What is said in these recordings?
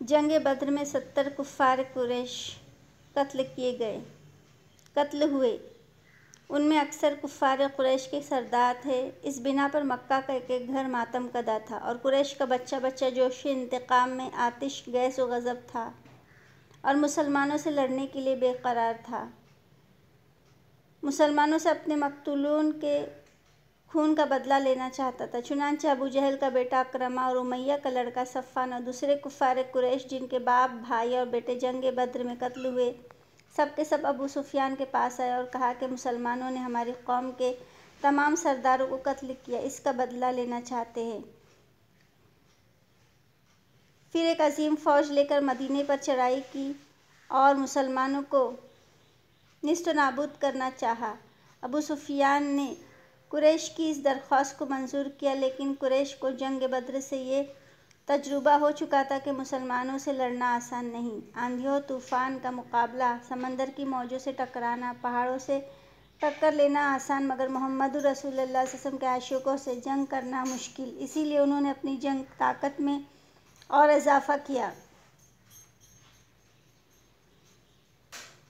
जंग बद्र में 70 कुफ़ार कुरैश कत्ल हुए। उनमें अक्सर कुफ़ार कुरैश के सरदार थे। इस बिना पर मक्का का एक-एक घर मातम कदा था और कुरैश का बच्चा बच्चा जोश इंतकाम में आतिश गैस व गज़ब था और मुसलमानों से लड़ने के लिए बेकरार था। मुसलमानों से अपने मक़तूलों के खून का बदला लेना चाहता था। चुनांचे अबू जहल का बेटा अकरमा और उमैया का लड़का सफ़वान और दूसरे कुफ़ार कुरैश जिनके बाप, भाई और बेटे जंग बद्र में कत्ल हुए, सब के सब अबू सुफियान के पास आए और कहा कि मुसलमानों ने हमारी कौम के तमाम सरदारों को कत्ल किया, इसका बदला लेना चाहते हैं। फिर एक अजीम फ़ौज लेकर मदीने पर चढ़ाई की और मुसलमानों को निस्त नाबूद करना चाहा। अबू सुफियान ने कुरैश की इस दरख्वास्त को मंजूर किया, लेकिन कुरैश को जंग बद्र से ये तजुर्बा हो चुका था कि मुसलमानों से लड़ना आसान नहीं। आंधियों तूफ़ान का मुकाबला, समंदर की मौजों से टकराना, पहाड़ों से टक्कर लेना आसान, मगर मोहम्मद रसूलुल्लाह सल्लल्लाहु अलैहि वसल्लम के आशिकों से जंग करना मुश्किल। इसीलिए उन्होंने अपनी जंग ताकत में और इजाफ़ा किया।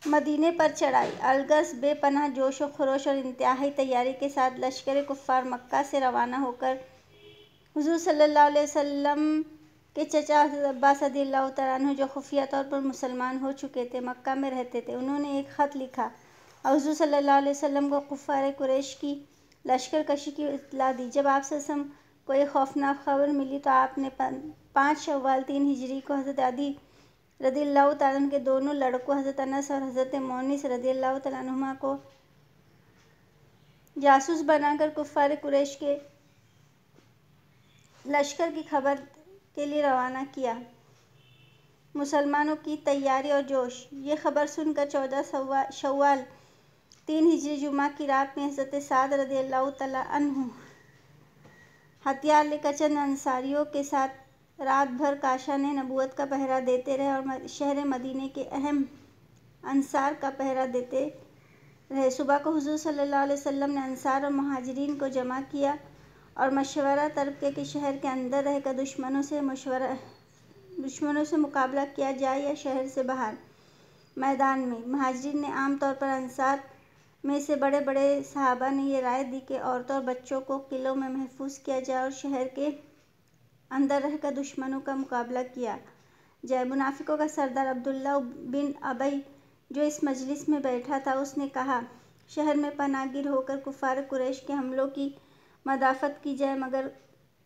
मदीने पर चढ़ाई। अलगस बेपनाह जोश व खरोश और इंतहाई तैयारी के साथ लश्कर कुफ़ार मक्का से रवाना होकर हुज़ूर सल्लल्लाहु अलैहि वसल्लम के चचा हज़रत अब्बास रज़ियल्लाहु तआला अन्हु, जो खुफिया तौर पर मुसलमान हो चुके थे, मक्का में रहते थे। उन्होंने एक ख़त लिखा और हुज़ूर सल्लल्लाहु अलैहि वसल्लम को कुफ़ार कुरैश की लश्कर कशी की इत्तला दी। जब आप सल्लल्लाहु अलैहि वसल्लम को एक खौफनाक खबर मिली तो आपने 5 शव्वाल 3 हिजरी को हज़रत अली रज़ियल्लाहु तआला अन्हु के दोनों लड़कों हज़रत अनस और हज़रत मोनिस रज़ियल्लाहु तआला अन्हुमा को जासूस बनाकर कुफ़ार कुरैश के लश्कर की खबर के लिए रवाना किया। मुसलमानों की तैयारी और जोश। ये खबर सुनकर 14 शव्वाल 3 हिजरी जुमा की रात में हज़रत साद रज़ियल्लाहु तआला अन्हु हथियार लेकर चंद अंसारियों के साथ रात भर काशाने नबूवत का पहरा देते रहे और शहर मदीने के अहम अंसार का पहरा देते रहे। सुबह को हुज़ूर सल्लल्लाहु अलैहि वसल्लम ने अंसार और मुहाजिरीन को जमा किया और मशवरा तलब किया कि शहर के अंदर रहकर दुश्मनों से मुकाबला किया जाए या शहर से बाहर मैदान में। मुहाजिरीन ने आम तौर पर अंसार में से बड़े बड़े सहाबा ने ये राय दी कि औरतों और बच्चों को किलों में महफूज किया जाए और शहर के अंदर रहकर दुश्मनों का मुकाबला किया जाए। मुनाफिकों का सरदार अब्दुल्ला बिन अबई, जो इस मजलिस में बैठा था, उसने कहा, शहर में पनाहगीर होकर कुफ़ार कुरैश के हमलों की मदाफ़त की जाए, मगर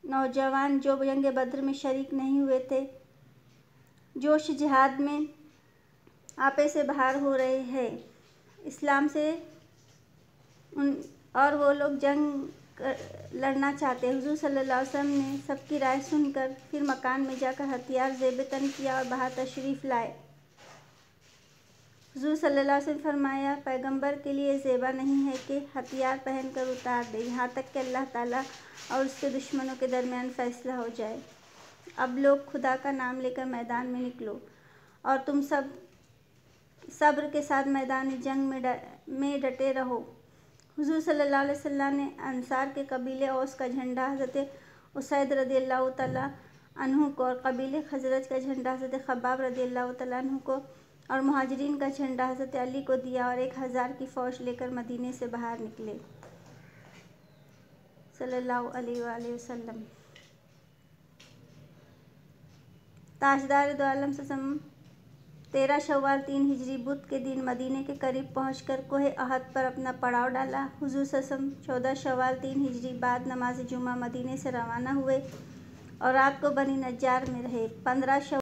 नौजवान जो जंग बद्र में शरीक नहीं हुए थे, जोश जिहाद में आपे से बाहर हो रहे हैं इस्लाम से, और वो लोग जंग लड़ना चाहते हैं। हुज़ूर सल्लल्लाहु अलैहि वसल्लम ने सबकी राय सुनकर फिर मकान में जाकर हथियार ज़ेब-ए-तन किया और बाहर तशरीफ़ लाए। हुज़ूर सल्लल्लाहु अलैहि वसल्लम फरमाया, पैगंबर के लिए ज़ेबा नहीं है कि हथियार पहनकर उतार दे, यहाँ तक कि अल्लाह ताला और उसके दुश्मनों के दरमियान फ़ैसला हो जाए। अब लोग खुदा का नाम लेकर मैदान में निकलो और तुम सब सब्र के साथ मैदान जंग में डटे रहो। हुज़ूर सल्लल्लाहु अलैहि वसल्लम ने अंसार के कबीले औस का झंडा हज़रत उसैद रज़ियल्लाहु तआला अन्हु को और कबीले खज़रज का झंडा हज़रत खब्बाब रज़ियल्लाहु तआला अन्हु को और मुहाजिरीन का झंडा हज़रत अली को दिया और 1000 की फ़ौज लेकर मदीने से बाहर निकले सल्लल्लाहु अलैहि वसल्लम। ताजदार दो आलम सल्लम 13 शव्वाल 3 हिजरी बुध के दिन मदीने के करीब पहुंचकर कोहे अहद पर अपना पड़ाव डाला। हुज़ूर सल्लम 14 शव्वाल 3 हिजरी बाद नमाज जुमा मदीने से रवाना हुए और रात को बनी नज्जार में रहे। 15